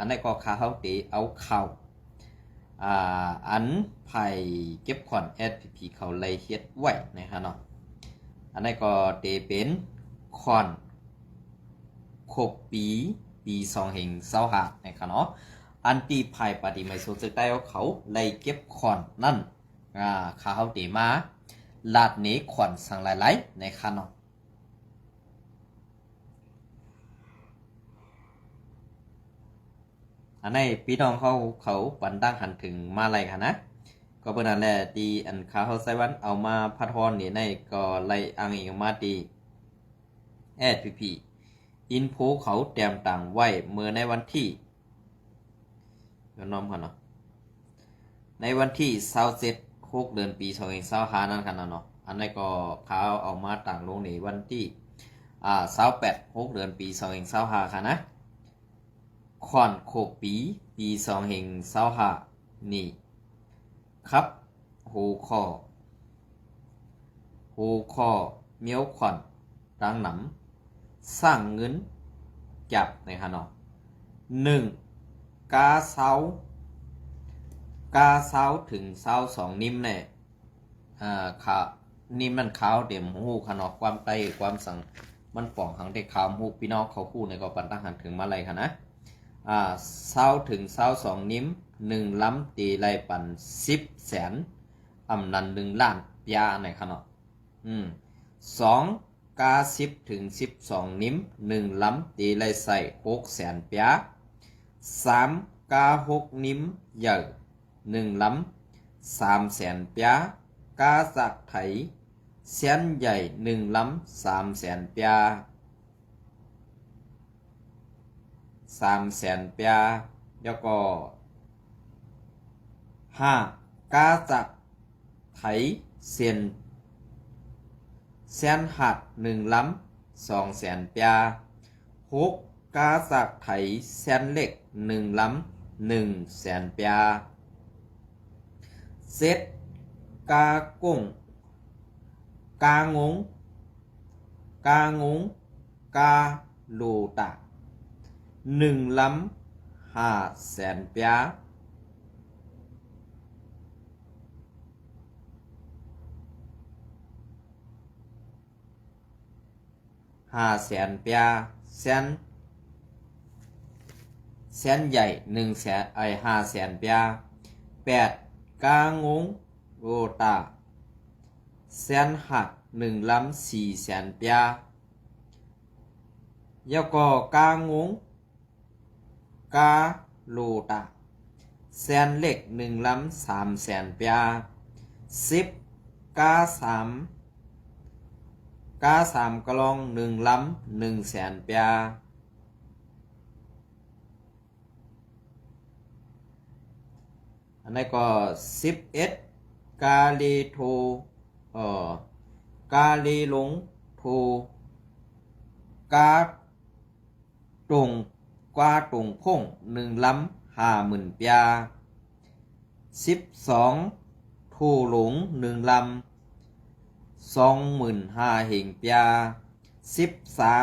อันนี้ก็ขาเขาตีเอาเข่าอันไผ่เก็บขวัญ SPP เขาเลยเฮ็ดไว้นะครับเนาะอันนี้ก็เตเป็นขวัญครบปี2025นะครับเนาะอันตีไผ่ปฏิไม่สนใจได้เขาเลยเก็บขวัญนั่นขาเขาตีมาลาดนี้ขวัญสั่งหลายๆนะครับเนาะอันนี้พี่น้องเขาปันตั้งหันถึงมาอะไรค่ะนะก็เป็นนั่นแหละดีอันขาเขาใส่วันเอามาพัดทอนนี่ในก็ไล่อ้างอิงมาดีSPP อินโฟเขาเตรียมต่างไว้เมื่อในวันที่ก็น้อมกันเนาะในวันที่27 เดือนปี2025นั่นกันเนาะอันนี้ก็เขาเอามาต่างลงในวันที่28 เดือนปี2025ค่ะนะขวัญโคปี2025นี่ครับหูข้อเมียวขวัญดังหนำสร้างเงินจับนะครับเนาะ1กาเซาถึงเซา2นิ่มเนี่ยขานิ่มมันขาวเดี่ยมหูขนอกความไตความสั่งมันป่องขังได้ขาวหูพี่น้องเขาคู่ในก็ปันตั้งหันถึงมาอะไรค่ะนะเศร้าถึง22นิ้ม1ล้ำตีไรปัน10 แสนอำนัน1 ล้านยาในขณะ2กา10ถึง12นิ้ม1ล้ำตีไรใส่6 แสนปยา3กา6นิ้มใหญ่1ล้ำ3 แสนปยากาสักไถแสนใหญ่1ล้ำ3 แสนปยา3 แสนปยาแล้วก็5กาจักไถเซียนแสนหัด1ล้ำ2 แสนปยา6กาจักไถแสนเล็ก1ล้ำ1 แสนปยา7กากงกางงกาโลตา1ล้ำ5 แสนปยา5 แสนปยาแสนใหญ่1 แสน5 แสนปยา8กางงโรตาแสนหัก1ล้ำ4 แสนปยาแล้วก็กางงกาโลตาแสนเล็ก1ล้ำ3 แสนปยา10กา3กะลอง1ล้ำ1 แสนปยาอันนี้ก็11กาเลโทกาเลหลงโทกาตรงพง1ล้ำ50,000ปยา12ทูหลง1ล้ำ25,000เหงปยา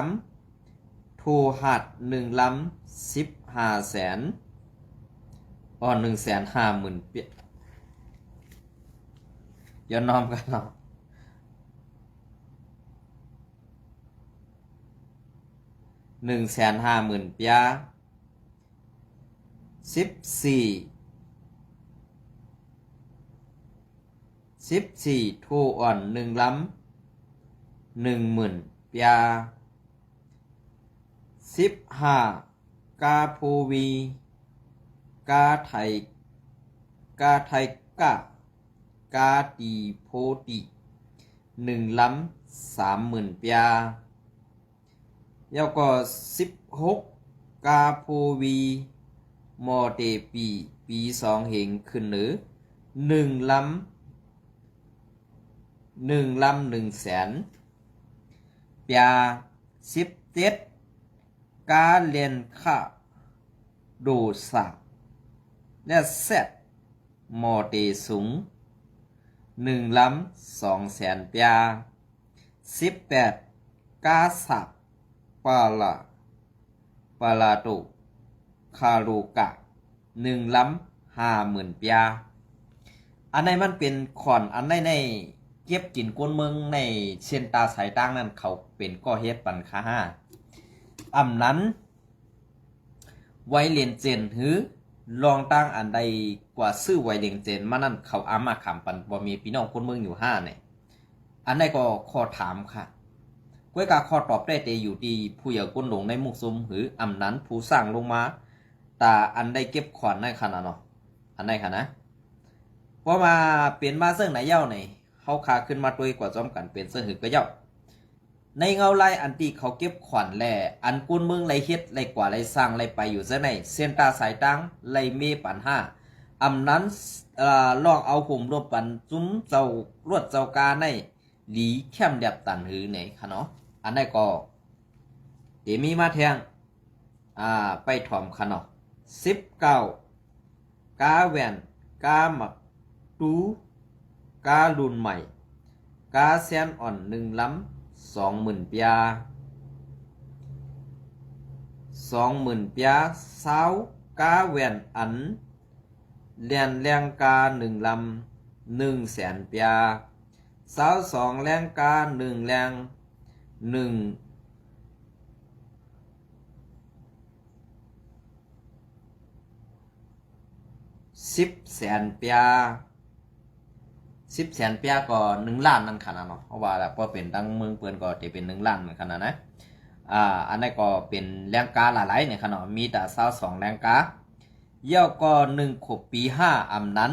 13ทูหัด1ล้ำ15 แสน150,000ปยาย้อนน้อมกันเนาะ150,000ปยา14ทูอ่อน1ล้ำ10,000ปยา15กาโพวีกาไทยกาตีโพติ1ล้ำ30,000ปยาแล้วก็16กาโพวีมอเตปี2เหงขึ้นหรือ1ล้ำ1 แสนปยา17กาเลียนค่าโดสาและเซตมอเตสูง1ล้ำ2 แสนปยา18กาสักปาลาโต คาโลกะ1ลำ50,000 ปียอันไหนมันเป็นขอนอันไหนในเก็บกินก้นเมืองในเส้นตาสายตั้งนั้นเขาเป็นก่อเฮ็ดปันค่าอำนั้นไวเลนเจนหือลองตั้งอันใดกว่าซื้อไวเลนเจนมานั่นเขาอามาขำปันบ่มีพี่น้องคนเมืองอยู่เนี่ยอันใดก็ข้อถามค่ะก้วยกาข้อตอบได้แต่อยู่ดีผู้อย่าก้นหลงในมุกซุมหืออำนั้นผู้สร้างลงมาแต่อันใดเก็บขวัญในขนาดเนาะอันใดค่ะนะเพราะมาเปลี่ยนมาเสื่องไหนเย้าไหนเขาขาขึ้นมาตัวกว่าจอมกันเป็นเสื่องหือก็เย้าในเงาไล่อันที่เขาเก็บขวัญแหล่อันกุนเมืองไรเฮ็ดไรกว่าไรสร้างไรไปอยู่ซะในเส้นตาสายตังไรเมปัน5อำนั้นลองเอาห่มรวมปันจุ้มเจ้ารวดเจ้ากาในหลีแคมเดียบตันหือไหนค่ะเนาะอันได้ก็เดมีมาแทงไปถ่อมค่ะเนาะ19กาแวนกาหมักตูกาลุนใหม่กาแซนอ่อน1ลำ20,000 ปีย20,000 ปียสาวกาแวนอันเลียนแรงกา1ลำ100,000 ปียสาว2แรงกา1แรง10,000 ปีย10,000 ปียก็1 ล้านนั่นขนาดเนาะเพราะว่าแล้วพอเป็นตั้งเมืองเปิ้นก็จะเป็น1 ล้านขนาดนะอันนั้นก็เป็นแรงกาหลายๆเนี่ยขนาดมีแต่22แรงกาเย่าก็1ขวบปี5อำนั้น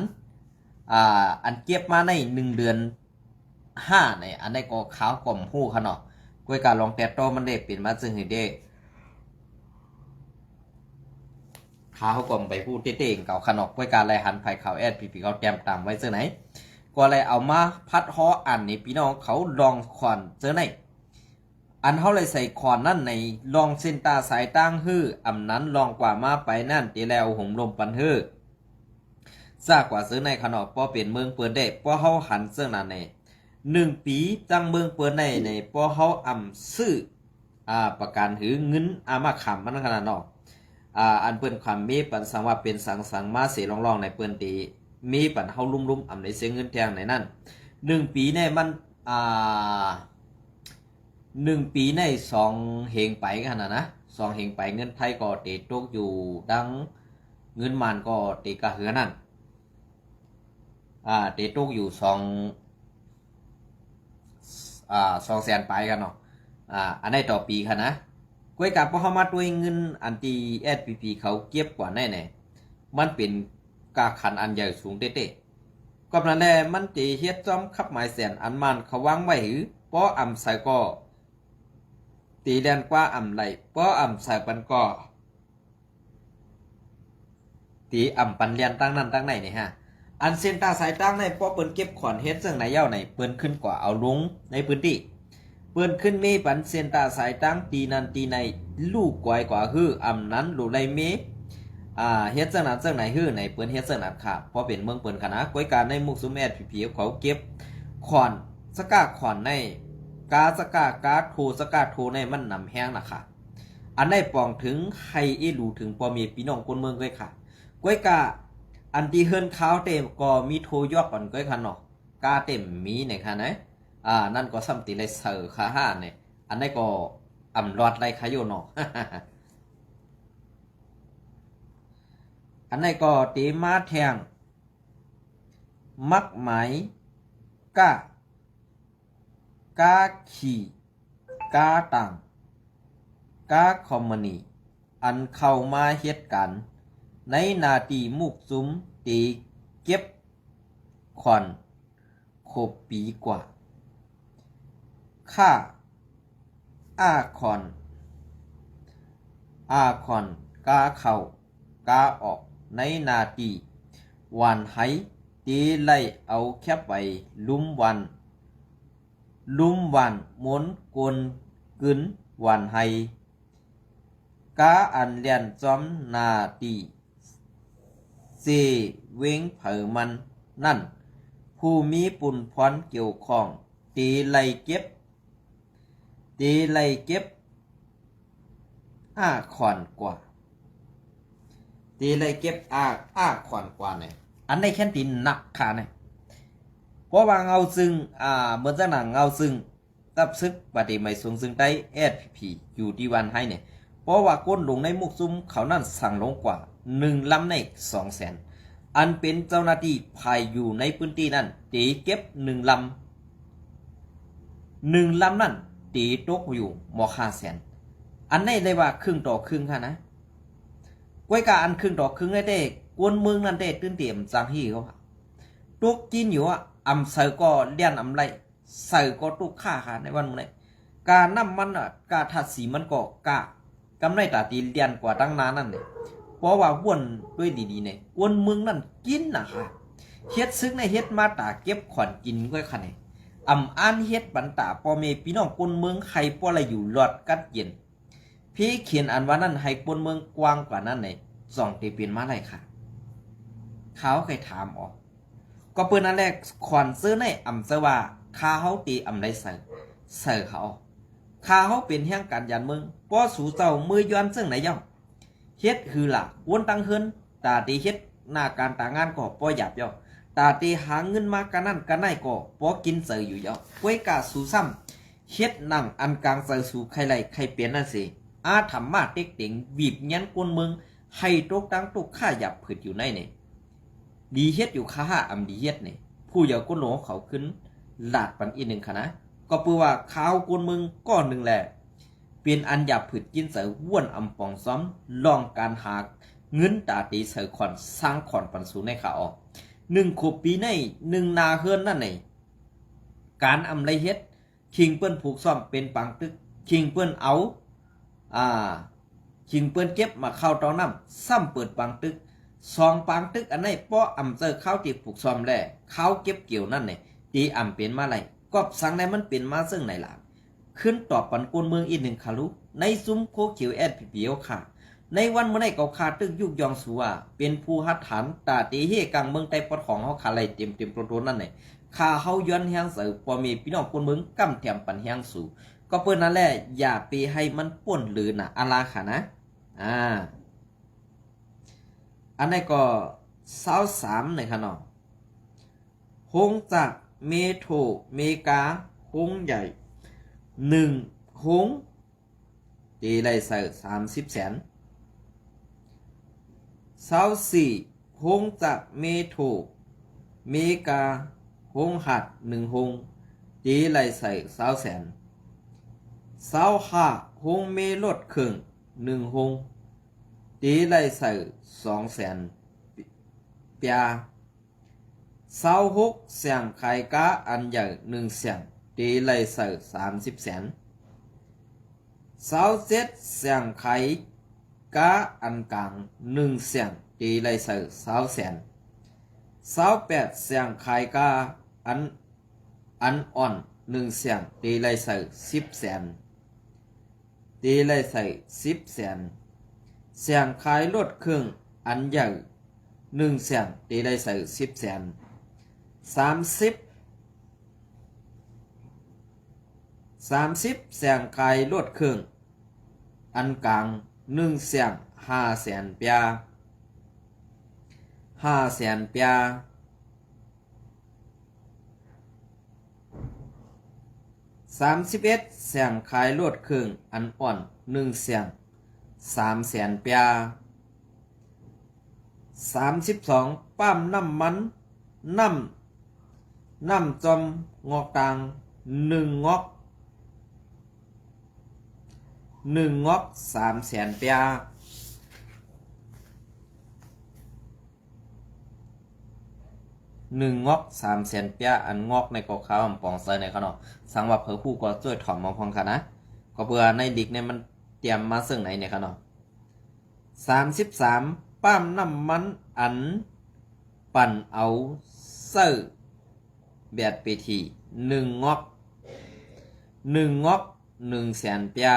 อันเก็บมาใน1เดือน5เนี่ยอันนั้นก็ขาวกล่อมฮู้ขนาดกวยการลองแต่โตมันได้เป็นมาซึ่งให้ได้ขาวกล่อมไปพูดเต้ๆเก่าขนอกกวยการไล่หันภายข่าวแอดพี่เขาแต้มตามไว้ซึ่งไหนก็เลยเอามาพัดฮ้ออันนี้พี่น้องเขาลองขอนเจอไหนอันเขาเลยใส่ขอนนั่นในลองเส้นตาสายตั้งฮื้ออำนั้นลองกว่ามาไปนั่นตีแล้วห่มลมปันฮื้อซากว่าซื้อในขนอกป้อเป็นเมืองเปิดได้ป้อเขาหันเสื้อนั่นใน1 ปีจังเมืองเปิดในป้อเขาซื้อประกันหือเงินมาขำมันขนาดเนาะอันเปิ้นความมีปันสังว่าเป็นสังมาเสลองๆในเปิ้นตีมีปันเฮาลุ่มๆในเสียเงินแทงในนั้น1 ปีในมัน1 ปีใน2เฮงไปกันนะ2เฮงไปเงินไทยก็เตตกอยู่ดังเงินมันก็เตกะเหือนั่นเตตกอยู่200,000ไปกันเนาะอันได้ต่อปีค่ะนะกวยกับพอเฮามาด้วยเงินอันที่ SPP เขาเก็บกว่าแน่ๆมันเป็นกาขันอันใหญ่สูงเต้ๆก็นั่นแหละมันจะเฮ็ดจอมขับหมายแสนอันมันเขาวางไว้หือป้อใส่ก็ตีแดนกว่าไหลป้อใส่ปันก็ตีปันเรียนตั้งนั้นตั้งไหนเนี่ยฮะอันเส้นตาสายตั้งในป้อเปิ้นเก็บขอนเฮ็ดซึ่งไหนเย้าไหนเปิ้นขึ้นกว่าเอาลงในพื้นที่เปิ้นขึ้นเมปันเซนตาสายตั้งตีนันตีในลูกกวยกว่าฮื้อนั้นลูไรเมเฮ็ดจังนั้นจังไหนฮื้อในเปิ้นเฮ็ดจังนั้นค่ะเพราะเป็นเมืองเปิ้นคณะกวยการในมุกซุมแอดผีเขาเก็บขอนสกาขอนในกาสกากาโทสกาโทในมันนำแห้งนะคะอันได้ปองถึงใครรู้ถึงพอมีพี่น้องคนเมืองกวยค่ะกวยกาอันที่เฮิรนข้าวเต็มก็มีโทยอกก่อนกวยค่ะเนาะกาเต็มมีเนี่ยค่ะนะนั่นก็ซ้ำตีไรเสือขาห้าเนี่ยอันนี้ก็รอดไรขายโยนออันนี้ก็ตีมาแทงมักไหมกาขี่กาตังกาคอมมานีอันเข้ามาเฮ็ดกันในนาทีมุกซุ้มตีเก็บขอนครบปีกว่าค่าคอนกาเข้ากาออกในนาทีวันไหตีไล่เอาแคบไปลุ่มวันม้วนกลกึนวันไหกาอันเลียนจอมนาทีเซเวงเผอมันนั่นผู้มีปุ่นพรเกี่ยวข้องตีไล่เก็บขอนกว่า ตีเลยเก็บขวานกว่าเนี่ยอันในแค่ตีหนักขาเนี่ยเพราะว่าเงาซึ่งเมื่อจากหนังเงาซึ่งกับซึกปฏิไม่สูงซึ่งได้ SPP อยู่ที่วันให้เนี่ยเพราะว่าก้นลงในมุกซุ้มเขานั่นสั่งลงกว่า1ลำใน200,000อันเป็นเจ้าหน้าที่ภายอยู่ในพื้นที่นั้นตีเก็บ1ลำนั่นตีตกอยู่หมอ500,000อันนี้เลยว่าครึ่งต่อครึ่งค่ะนะก้วยกาอันครึ่งต่อครึ่งได้เด็กกวนเมืองนั่นเด็กตื่นเตี่ยมจังฮีเขาตุกกินอยู่อ่ะอำเสอก็เลี้ยนอำไรเสอก็ตุกฆ่าค่ะในวันนี้การน้ำมันอ่ะกาทัดสีมันก็กำไรตาตีเลี้ยนกว่าตั้งนานนั่นเนี่ยเพราะว่าวนด้วยดีๆเนี่ยกวนเมืองนั่นกินนะค่ะเฮ็ดซึกในเฮ็ดมาตาเก็บขวัญกินก้อยค่ะเนี่ยอ่านเฮ็ดบันตาพ่อแม่พี่น้องกวนเมืองใครป้ออะไรอยู่หลอดกัดเย็นพี่เขียนอันว่านั่นให้ปนเมืองกว้างกว่านั้นเนี่ยส่องตีเปลี่ยนมาไรค่ะเขาเคยถามออกก็เปิ้นนั่นแหละขวัญซื้อในเสว่าข้าเขาตีไรเสิร์เขาข้าเขาเป็นแห่งการยันเมืองป้อสู่เจ้ามือย้อนซึ่งไหนย่อมเฮ็ดคือล่ะวนตั้งเฮินตาตีเฮ็ดหน้าการตางานก็ป้อหยับย่อตาตีหาเงินมากันนั่นกันไหนก็ป้อกินเสิร์อยู่ย่อก้วยกาสู่ซ้ำเฮ็ดนั่งอันกลางเสิร์สู่ใครไหลใครเปลี่ยนนั่นสิธรรมะเต็กเต็งบีบยันกวนเมืองให้ตกตั้งตกข้าหยับผืดอยู่ในเนี่ยดีเฮ็ดอยู่ข้าดีเฮ็ดเนี่ยผู้เยาว์ก้นหลวงเขาขึ้นหลาดปันอีกหนึ่งค่ะนะก็เปื่อว่าข้าวกวนเมืองก้อนหนึ่งแหละเป็นอันหยับผืดกินเสือว่วนปองซ้อมลองการหาเงินตาตีเสือขอนสร้างขอนปันสูในขาออก1 ขวบปีใน1 นาเฮือนนั่นเองการไรเฮ็ดคิงเปิ้นผูกซ้อมเป็นปังตึกคิงเปิ้นเอาชิงเปิ้นเก็บมาเข้าตอนน้ำซ้ำเปิดปังตึก2 ปังตึกอันไหนป้อเจอข้าวตีผูกซ้อมแล่ข้าวเก็บเกี่ยวนั่นเนี่ยตีเป็นมาไรก็สั่งในมันเป็นมาซึ่งไหนล่ะขึ้นตอบปันกวนเมืองอีก1 คารุในซุ้มโคเขียวSPPค่ะในวันเมื่อไหร่ก็ขาตึกยุกยองสัวเป็นผู้หัดฐานตาตีเฮกังเมืองไต้ปอดของเขาขาไหลเต็มโปรโตนั่นเนี่ยข้าเขาย้อนแหงเสือพอมีพี่น้องกวนเมืองกำแถมปันแหงสู่ก็เปิ้นนั่นแหละอย่าไปให้มันป่นหรือนะอาลาค่ะนะอันนี้ก็23เลยค่ะเนาะหงจากเมโทรเมกาหงใหญ่1 หงตีไรใส่3000,000 24 หงจากเมโทรเมกาหงหัด1 หงตีไรใส่20,000 25 หงเมลดครึ่ง1 หงตีไรใส่200,000เปีย26 เสียงไข่กาอันใหญ่1 เสียงตีไรใส่30,000 27 เสียงไข่กาอันกลาง1 เสียงตีไรใส่20,000 28 เสียงไข่กาอันอ่อน1 เสียงตีไรใส่10,000ตีไรใส่10,000เสียงขายลดครึ่งอันใหญ่1 เสียงตีไรใส่10,000 30 เสียงขายลดครึ่งอันกลาง1 เสียง500,000เปีย500,000เปีย31 เสียงขายลดครึ่งอันอ่อน1 เสียง300,000เปีย32 ปั๊มน้ำมันน้ำจอมงอกกลาง1 งอก300,000เปีย1 งอก300,000เปียอันงอกในกอขาวปองใส่ในขนมสังว่าเผอผู้ก็ช่วยถอมมาพองค่ะนะก็เพื่อในดิกเนี่ยมันเตรียมมาซึ่งไหนเนี่ยขนม33 ปั๊มน้ำมันอันปั่นเอาเซอร์แบดไปที1 งอก100,000เปีย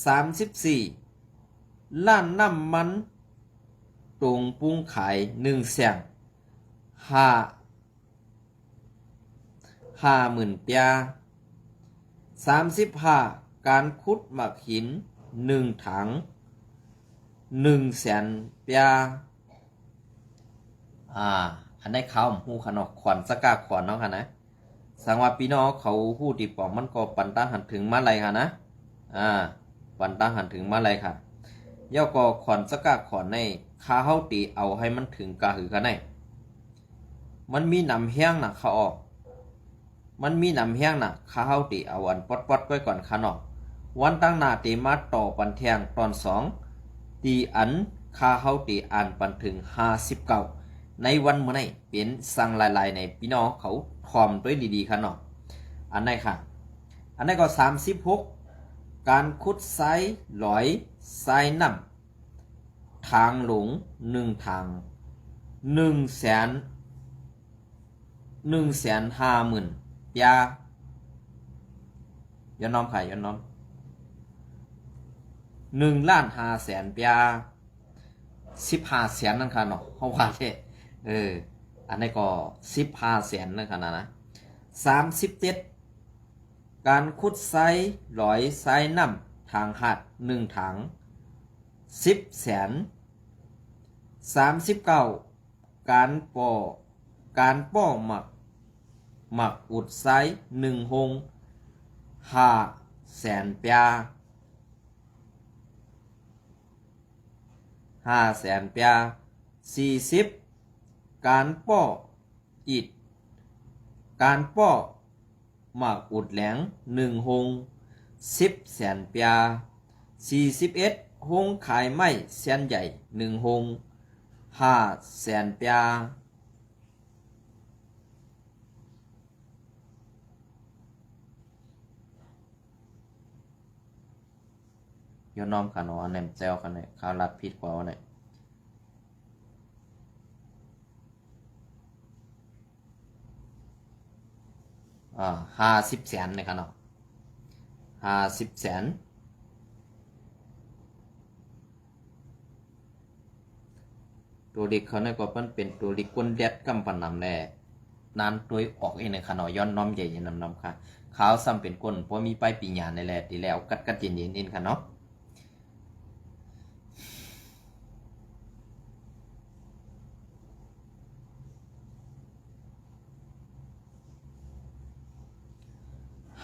34 ล้านน้ำมันตรงปุ้งขาย1 เสียง50,000เปีย35 การขุดหมักหิน1 ถัง 100,000เปียอันได้เขาฮู้ค่ะเนาะขวัญสกาขวัญเนาะค่ะนะสังว่าพี่น้องเขาฮู้ติปอมมันก็ปันตาหันถึงมาไรค่ะนะปันตาหันถึงมาไรค่ะย่อก็ขวัญสกาขวัญในข้าเฮาตีเอาให้มันถึงกะหือค่ะในมันมีนำแห้งน่ะเขาออกมันมีนำแห้งน่ะข้าเฮาตีเอาอันปอดๆไว้ก่อนค่ะเนาะวันตั้งหน้าตีมาต่อปันแทงตอน2ตีอันข้าเฮาตีอ่านปันถึง59ในวันมื้อนี้เป็นสั่งหลายๆในพี่น้องเขาทอมด้วยดีๆค่ะเนาะอันไหนค่ะอันไหนก็36การขุดไซหลอยไซน้ำทางหลง1ทาง150,000ปยาย้อนน้อมค่ะย้อนน้อม1,500,000ปยา15,000,000นั่นค่ะเนาะเฮาว่าแท้อันนี้ก็15,000,000นั่นค่ะนะ37การขุดไซหลอยไซน้ำทางหัด1ถัง10,000,00039การป้อหมักอุดไซ1หง500,000ปยา500,000ปยา40การป้ออิดการป้อหมักอุดแหลง1หง10,000,000ปยา41หงขายไม้เส้นใหญ่1หง500,000ปยาย้อนน้อมค่ะเนาะอันนี้เจ้าค่ะเนี่ยข้าวรัดผิดกว่าเนี่ย50,000,000เลยค่ะเนาะ50,000,000ตัวเล็กเขาเนี่ยก็เป็นตัวเล็กก้นเด็ดกำปันนำแน่นานตัวออกเองในค่ะเนาะย้อนน้อมใหญ่นำค่ะขาวซ้ำเป็นก้นเพราะมีป้ายปีญาในแหละดีแล้วกัดเย็นๆเองค่ะเนาะ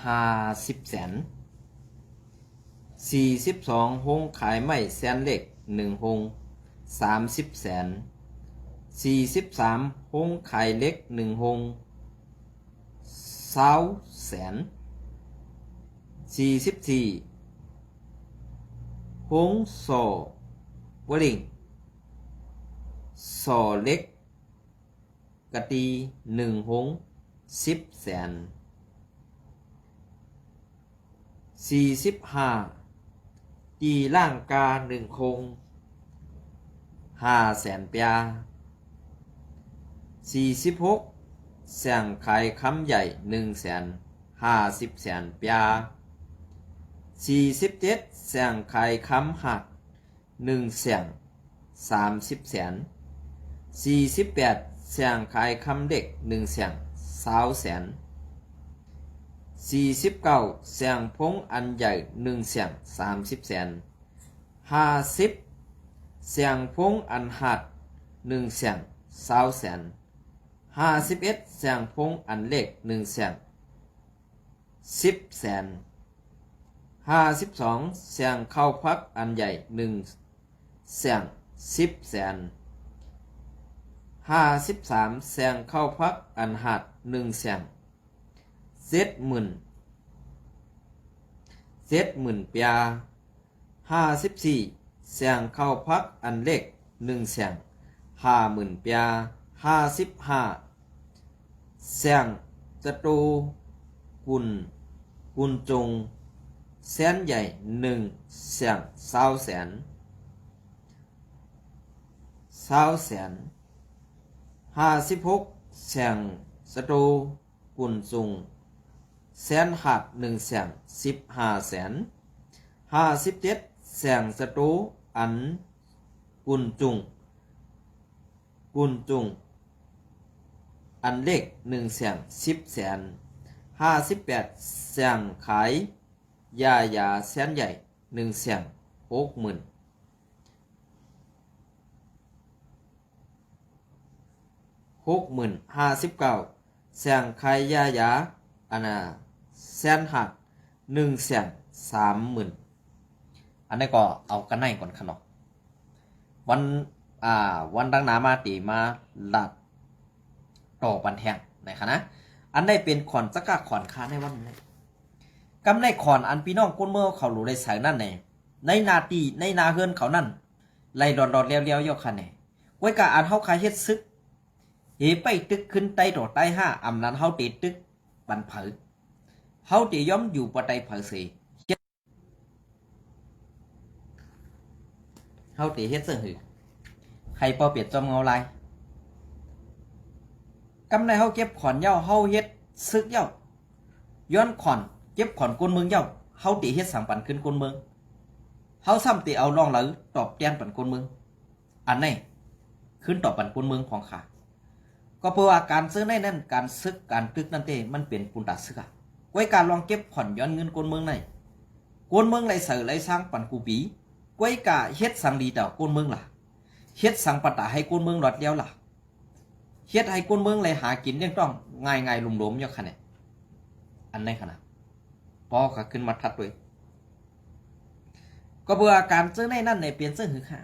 50,000,00042หงขายไม้แสนเล็ก1หง30,000,00043หงขายเล็ก1หง20,000,00044หงโซวลิงโซเล็กกะตี1หง10,000,00045ตีล่างกา1คง500,000ปยา46เสียงขายคำใหญ่150,000ปยา47เสียงขายคำหัก130,000 48เสียงขายคำเด็ก120,000 49เสียงพงอันใหญ่130,000 50เสียงพงอันหัด120,000 51เสียงพงอันเล็ก110,000 52เสียงเข้าพักอันใหญ่110,000 53เสียงเข้าพักอันหัด70,000ปยา54เสียงเข้าพักอันเล็ก50,000ปยา55เสียงจตูกุลจงแสนใหญ่1เสียง20,000 56เสียงจตูกุลจงแสนหัก115,000 57เสียงจตูอันกุลจุงอันเล็ก110,000 58เสียงขายยาแสนใหญ่160,000 60,059เสียงใครยายาอันน่ะแสนหัก130,000อันนี้ก็เอากันในก่อนขนมวันวันดังนามาตีมาหลัดต่อปันแทงนะคะนะอันได้เป็นขอนสักกะขอนค้าในวันนี้กำในขอนอันพี่น้องก้นเมื่อเขาหลูได้ใส่นั่นในนาตีในนาเฮือนเขานั่นไล่ดอนๆเลี้ยวๆยกคันเนี่ยไว้กะอันเฮาคาเฮ็ดซึกเฮไปตึกขึ้นไต้ต่อไต้ห้าอำนั้นเฮาตีตึกปันเผอเฮาตีย้อมอยู่ปะไตเผอสีเฮาตีเฮ็ดเสื่อหือใครพอเปรียบจอมเงาลายกำในเฮาเก็บขอนเย้าเฮาเฮ็ดซึกเย้าย้อนขอนเก็บขอนกวนเมืองเย้าเฮาตีเฮ็ดสังปันขึ้นกวนเมืองเฮาซ้ำตีเอาลองหรือตอบแทนปันกวนเมืองอันไหนขึ้นตอบปันกวนเมืองของข้าก็เพราะว่าการซื้อในนั่นการซึกการตึกนั่นเต้มันเป็นปุนตาซึกไว้การลองเก็บขอนย้อนเงินกวนเมืองในกวนเมืองไรเสือไรสร้างปันกูปีไว้กะเฮ็ดสังดีต่อกวนเมืองล่ะเฮ็ดสังปะตาให้กวนเมืองหลอดเลี้ยวล่ะเฮ็ดให้กวนเมืองไรหากินยังต้องง่ายๆลุ่มๆอย่างขนาดอันไหนขนาดพอขาขึ้นมาทัดด้วยก็เบื่อการซื้อในนั่นในเปลี่ยนซื้อหือค่ะ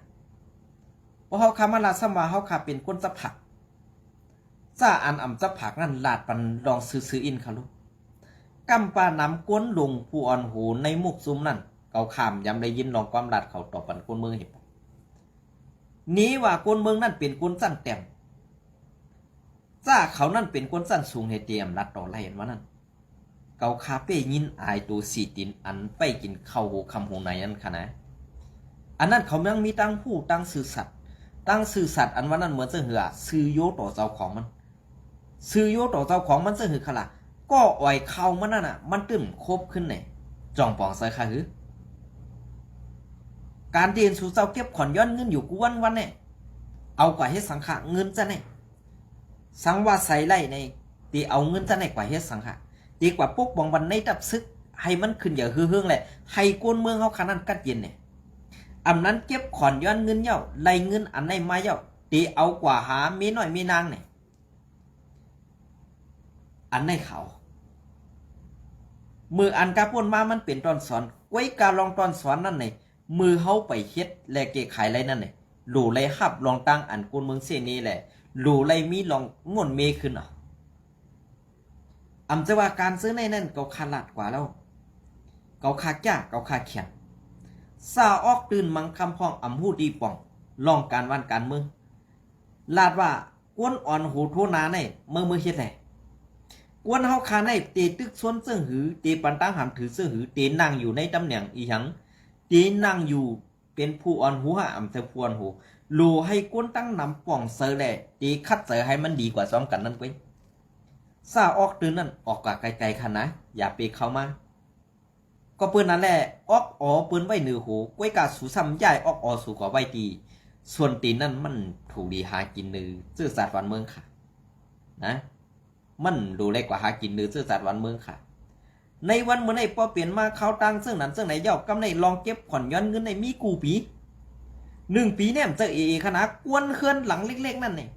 เพราะเขาคำว่าลาสมาเขาขาเป็นคนจะผักซาอันอ่ำจะผักนั่นลาดปันลองซื้ออินค่ะลูกกำปาน้ำก้นลงผู้อ่อนหูในมุกซุ้มนั่นเกาขามยำได้ยินลองความลาดเขาต่อปันก้นเมืองเห็นนี้ว่าก้นเมืองนั่นเป็นก้นสั้นเต็มจ้าเขานั่นเป็นก้นสั้นสูงให้เตรียมรัดต่อไรเห็นว่านั่นเกาคาเป้ยินอายตัวสีตินอันไปกินข้าวคำหูในนั่นค่ะนะอันนั้นเขายังมีตั้งผู้ตั้งสื่อสัตว์ตั้งสื่อสัตว์อันว่านั่นเหมือนเสือเหือซื้อโยต่อเจ้าของมันซื้อโยต่อเจ้าของมันเสือเหือขละก็อ่อยเข้ามันนั่นน่ะมันตื่มครบขึ้นเนี่ยจองปองใส่ค่ะหือการเรียนสู่เจ้าเก็บขอนย้อนเงินอยู่กูวันเนี่ยเอากว่าให้สังขะเงินจะเนี่ยสังว่าใส่ไล่ในตีเอาเงินจะเนี่ยกว่าให้สังขะดีกว่าพวกบองวันในดับซึกให้มันขึ้นอย่าฮือเฮืองแหละให้กวนเมืองเขาขนาดกัดเย็นเนี่ยอำนั้นเก็บขอนย้อนเงินเย้าไล่เงินอันในมาเย้าตีเอากว่าหามีหน่อยมีนางเนี่ยอันในเขามืออันกาป่นมามันเป็นตอนสอนไว้การลองตอนสอนนั่นเนี่ยมือเขาไปเฮ็ดแลเกขายไรนั่นเนี่ยหลู่ไรหับลองตั้งอันกวนเมืองเสนีแหละหลู่ไรมีลองง่วนเมขึ้นอ่ะอำจะว่าการซื้อในนั่นเขาขาดหลัดกว่าแล้วเขาขาดยากเขาขาดเขียนซาออกตื่นมังคำพองอำหูดีป่องลองการวันการเมืองลาดว่ากวนอ่อนหูโทนาในเมื่อเฮ็ดแหละกวนเฮาคาในเตตึกซ้นเสื้อหือเตปันตั้งหามถือเสื้อหือเตนั่งอยู่ในตำแหน่งอีหยังเตนั่งอยู่เป็นผู้อ่อนหูหาอำเภอผู้อ่อนหูรูให้กวนตั้งนำป่องเสือแหละเตคัดเสือให้มันดีกว่าซ้อมกันนั่นเว้ยซาออกตื่นนั่นออกกะไกลๆค่ะนะอย่าไปเข้ามาก็ปืนนั่นแหละออกอ๋อปืนไว้เหนือหูก้วยกาสูซ้ำย่ายออกอ๋อสู่กว่าไว้ตีส่วนตีนั่นมันถูกดีหากินนือซื่อสัตย์วันเมืองค่ะนะมันดูเล็กกว่าหากินนือซื่อสัตย์วันเมืองค่ะในวันเมื่อไหร่พอเปลี่ยนมาเขาตังซึ่งนั้นซึ่งไหนเย้ากำในลองเก็บผ่อนย้อนเงินในมีกูปี1 ปีเนี่ยมันจะเอขนาดกวนเคลื่อนหลังเล็กๆนั่นเนี่ย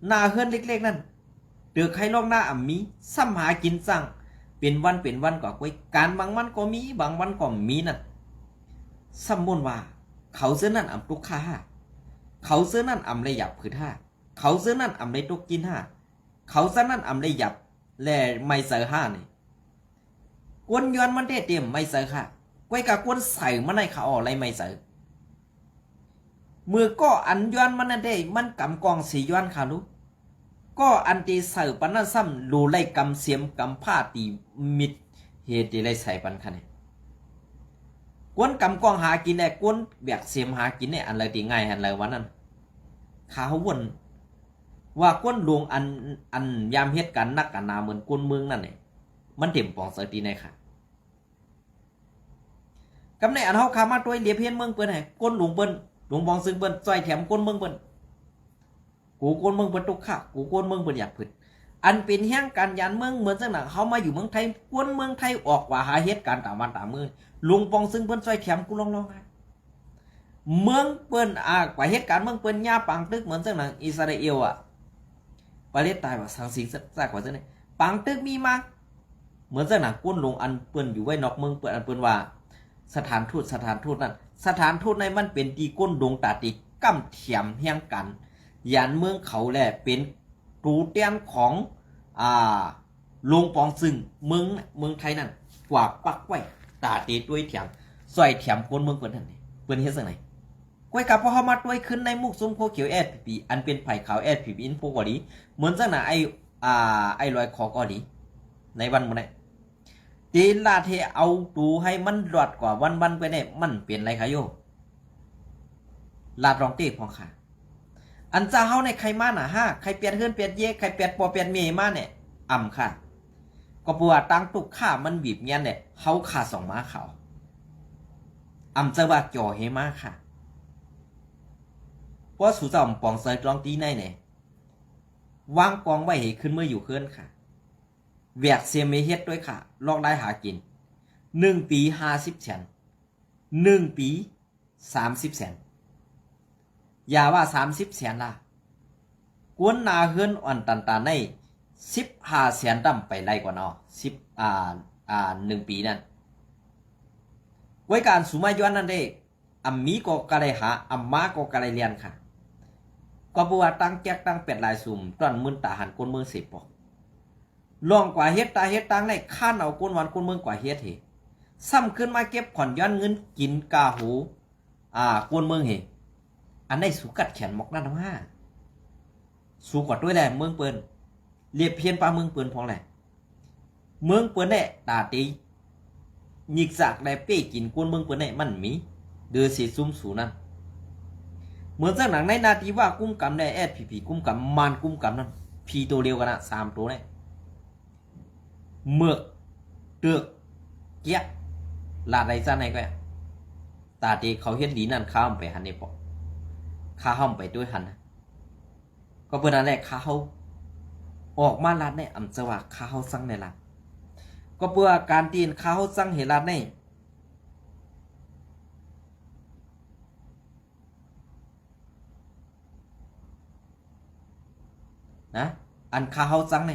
หน้าเคลื่อนเล็กๆนั่นเดือใครลองหน้าอ่ำมีซ้ำหากินสั่งเป็นวันกว่าไว้การบางวันก็มีบางวันก็มีนั่นสมมุติว่าเขาเสื้อนั่นอ่ำตุกค่าเขาเสื้อนั่นอ่ำเลยหยับผืดห้าเขาเสื้อนั่นอ่ำเลยตุกกินห้าเขาเสื้อนั่นอ่ำเลยหยับแลไม่เสือห้านี่กวนย้อนมันได้เตรียมไม่เสือค่ะไว้กับกวนใส่มันในเขาออกอะไรไม่เสือมือก็อันย้อนมันนั่นได้มันกำกองสีย้อนค่ะลูกก็อันตีใส่ปันนั่นซ้ำรูไล่กำเสียมกำผ้าตีมิดเฮตีไล่ใส่ปันค่ะเนี่ยกวนกำกองหากินเนี่ยกวนแบกเสียมหากินเนี่ยอันไรตีง่ายอันไรวันนั้นขาเขาวนว่ากวนหลวงอันยามเฮ็ดกันนักกันนาเหมือนกวนเมืองนั่นเนี่ยมันเต็มปองเสตีในค่ะกำในอันเขาขามาตัวเลียเพี้ยนเมืองเปิ้นให้กวนหลวงเปิ้นหลวงบองซึ่งเปิ้นจอยแถมกวนเมืองเปิ้นกูโกนเมืองเป็นตุกขะกูโกนเมืองเป็นอยากผึดอันเป็นแห่งการยันเมืองเหมือนจังหนังเขามาอยู่เมืองไทยกวนเมืองไทยออกว่าหาเหตุการณ์ตามวันตามมือลุงปองซึ่งเพิ่นซอยแถมกูลอง เมืองเปิ้นกว่าเหตุการณ์เมืองเปิ้นย่าปังตึกเหมือนจังหนังอิสราเอลประเทศตายว่าสังสีซากกว่าจังได๋ปังตึกมีมาเหมือนจังหนังก้นลงอันเปิ้นอยู่ไว้นอกเมืองเปิ้นอันเปิ้นว่าสถานทูตนั้นสถานทูตในมันเป็นตีก้นดงตาติก้ำเถียมเฮียงกันยานเมืองเขาแลเป็นตูเตียนของลงปองซึ่งเมืองไทยนั่นกว่าปักไว้ตาตีด้วยเถียมซอยเถียมคนเมืองเปิ้นนั่นเปิ้นเฮ็ดจังได๋ก้อยกับพอเฮามาด้วยขึ้นในมุกซุมโคเขียว SPP อันเป็นไผ่ขาว SPP อินโฟก็ดีเหมือนจังน่ะไอ้ลอยคอก็ดีในวันมื้อนี้ตีลาเทเอาดูให้มันรอดกว่าวันๆไปเนี่ยมันเปลี่ยนอะไรคะโยลาดรองเต้พองค่ะอันจะเฮาในใครมาน่ะใครเปลี่ยนเฮือนเปลี่ยนเย่ใครเปลี่ยนปอเปลี่ยนเมย์มาเนี่ยอ่ำค่ะก็ปัวตั้งตุกข้ามันบีบเงี้ยเนี่ยเฮาขาสองม้าเขาอ่ำจะว่าจ่อเฮมาค่ะเพราะสู่จอมปองเซยรองตีในเนี่ยวางกองไว้ให้ขึ้นเมื่ออยู่เคลื่อนค่ะแวกเสียเมเฮ็ดด้วยค่ะลอกได้หากิน1 ปี50 แสน1 ปี30 แสนอย่าว่า30 แสนล่ะกวนนาเฮือนอ่อนตันตาใน15 แสนดำไปไล่กว่าเนาะ1 ปีนั่นไว้การสุมาย้อนนั่นเด้อัมมีก็กะได้หาอัมมาก็กะได้เรียนค่ะก็บ่ว่าตั้งแจกตั้งเป็ดลายสุ่มตอนมื้อตาหันคนเมือง10ปอกลองกว่าเฮ็ดตาเฮ็ดตังในข้านเอาคนวันคนเมืองกว่าเฮ็ดเฮซ้ำขึ้นมาเก็บผ่อนย้อนเงินกินกาหูคนเมืองเฮอันได้สูกัดแขนหมอกนั่นทั้ง5สูกว่าด้วยแหละเมืองเปิ้นเรียบเพียนปลาเมืองเปิ้นพองแหละเมืองเปิ้นได้ตาตีหยิกจากได้เป้กินคนเมืองเปิ้นได้มันมีเดือสิซุ่มสูนั่นเหมือนจากหนังในนาทีว่ากุ้มกำได้ SPP กุ้มกำมันกุ้มกำนั่นพีตัวเดียวกัน3 ตัวเนี่ยเมือกเตือกเกี้ยลาดไรซ่าไหนก็ตาตีเขาเฮ็ดดีนั่นข้ามไปหันในปอกข้าห้อมไปด้วยหันนะก็เพื่อนนั่นแหละข้าเขาออกมาลาดในอำจะว่าข้าเขาสั่งในลาดก็เพื่อการตีนข้าเขาสั่งเฮลาดในนะอันข้าเขาสั่งใน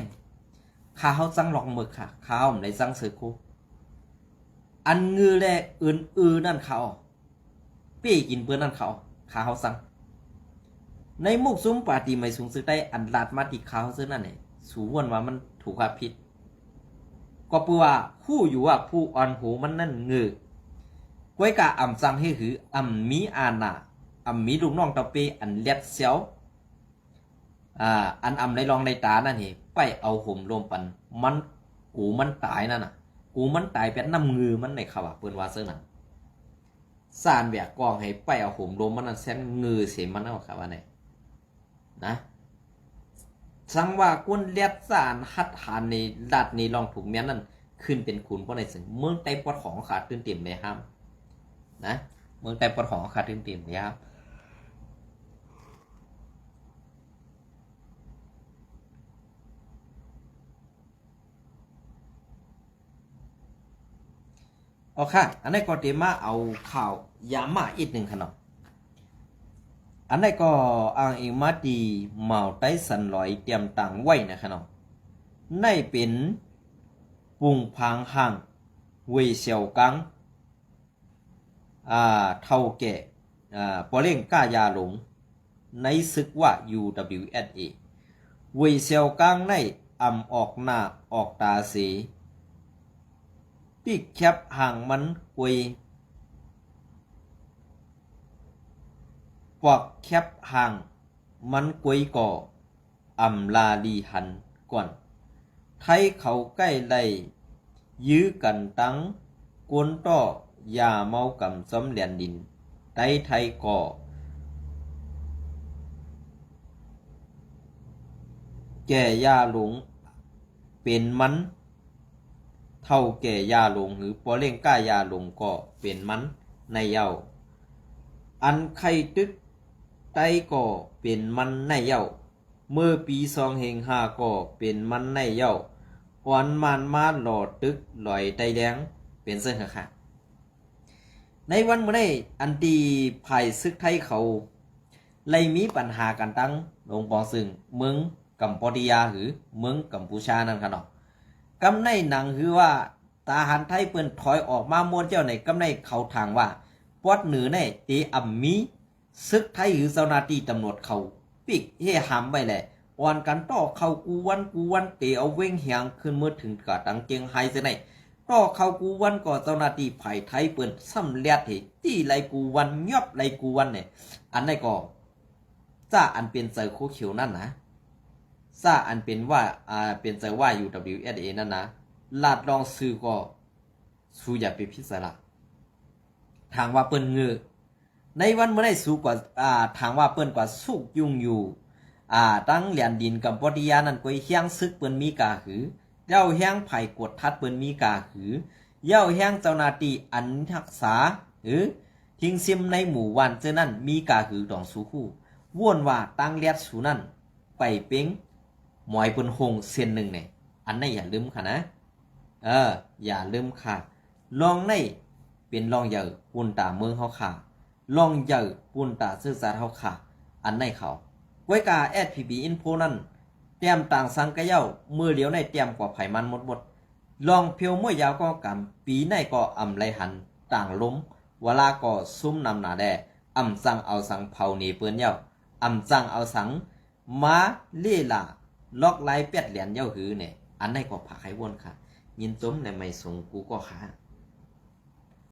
ข้าเขาสั่งลองหมึกค่ะข้าเขาในสั่งเสือคูอันงือแลอื่นนั่นเขาปี้กินเพื่อนนั่นเขาข้าเขาสั่งในมุกซุ้มปาตีไม่สูงซื้อได้อันลาดมาติข้าเขาซื้อนั่นเนี่ยสูวนว่ามันถูกความผิดก็เพื่อว่าผู้อยู่ว่าผู้อ่อนหูมันนั่นงือก้อยกะอ่ำสั่งให้หืออ่ำมีอาณาอ่ำมีลูกน้องตะเปอันเล็ดเสียวอันในรองในตานั่นเหไปเอาห่มลมปันมันกูมันตายนั่นน่ะกูมันตายเป็นน้ำงือมันในข่าวเปิ้นว่าเสื้อนั่นสารแบกกองให้ไปเอาห่มลมมันนั่นแซนงือเสียมันเอาข่าวว่าไหนนะสังว่ากุนเลียดสารหัดหานในดัดในรองถูกเมียนนั่นขึ้นเป็นคุณเพราะในสิ่งเมืองไต้ปอดของขาดตื่นเต้นเลยครับนะเมืองไต้ปอดของขาดตื่นเต้นเลยครับโอเคอันนี้ก็เตรียมมาเอาข่าวยามาอีกหนึ่งขนมอันนี้ก็อ้างเองมาดีเมาไต้สันลอยเตรียมตังไว้นะขนมในเป็นปุ่งพังห่างเวยเซียวกังเท่าแก่ปอเล่งก้ายาหลงในศึกว่า UWSA เวยเซียวกังในอำออกหน้าออกตาเสีปีกแคบห่างมันกุยปอกแคบห่างมันกุยก่ออำลาลีหันก่อนไทยเขาใกล้ไล่ยื้อกันตั้งกวนต่อยาเมากำซ้ำเหรียญดินไต้ไทยก่อแก่ยาหลงเป็นมันเท่าแก่ยาหลงหรือปอเล่งก้ายาหลงก็เป็นมันในเย้าอันไข่ตึกไต้ก็เป็นมันในเย้าเมื่อปี205ก็เป็นมันในเย้าอ่อนมันมาหลอดตึกลอยไต้แดงเป็นเส้นค่ะ ในวันเมื่อได้อันตีภายซึกไทยเขาเลยมีปัญหากันตั้งลงปองซึ่งเมืองกัมพูชาหรือเมืองกัมพูชานั่นค่ะเนาะกำในหนังคือว่าทหารไทยเปิ้นถอยออกมามวนเจ้าในกำในเขาทางว่าปอดเหนือในตีอ่ำมีซึกไทยหรือเจ้าหน้าที่ตำรวจเขาปิกเฮหามไว้แหละอ่อนกันต่อเขากูวันเตเอาเว้งเหียงขึ้นเมื่อถึงกะดังเจียงไฮเสยในต่อเขากูวันก็เจ้าหน้าที่ไผ่ไทยเปิ้นซ้ำเลียดเหที่ไรกูวันยอบไรกูวันเนี่ยอันไหนก็จ้าอันเป็นเจอโคเขียวนั่นนะจ้าอันเป็นว่าเป็นเจอว่า UWSA นั่นนะลาดลองซื้อก็สู้อย่าไปพิจารณาทางว่าเปิ้นเงือในวันเมื่อได้สู้กว่าทางว่าเปิ้นกว่าสุกยุ่งอยู่ตั้งเหรียญดินกัมพูชานั่นก็เฮียงซึกเปิ้นมีกาหือเย้าเฮียงไผ่กดทัดเปิ้นมีกาหือเย้าเฮียงเจ้าหน้าที่อันทักษาทิ้งซิมในหมู่วันเจ้านั่นมีกาหือดองสู้คู่ว่นว่าตั้งเลียดสูนั่นไปเป้งหมอยเปิ้นหงเส้นหนึ่งเนี่ยอันนั้นอย่าลืมค่ะนะอย่าลืมค่ะลองในเป็นลองใหญ่ปุ่นตาเมืองเฮาค่ะลองใหญ่ปุ่นตาซื่อสัตย์เฮาค่ะอันในเขาก้วยกา SPB Info นั่นเตรียมต่างสังกะเย้ามือเดียวในเตรียมกว่าไผมันหมดลองเพียวเมื่อยาวก็กำปีในก็อำไรหันต่างล้มเวลาก็ซุ่มนำหนาแดอำสั่งเอาสังเผาหนีเปิ้นเย้าอำสั่งเอาสังมาเล่ล่าล็อกไล่เป็ดเหรียญเย้าหือเนี่ยอันในก็ผักให้วนค่ะยินต้มในไม่สงกูก็ค่ะ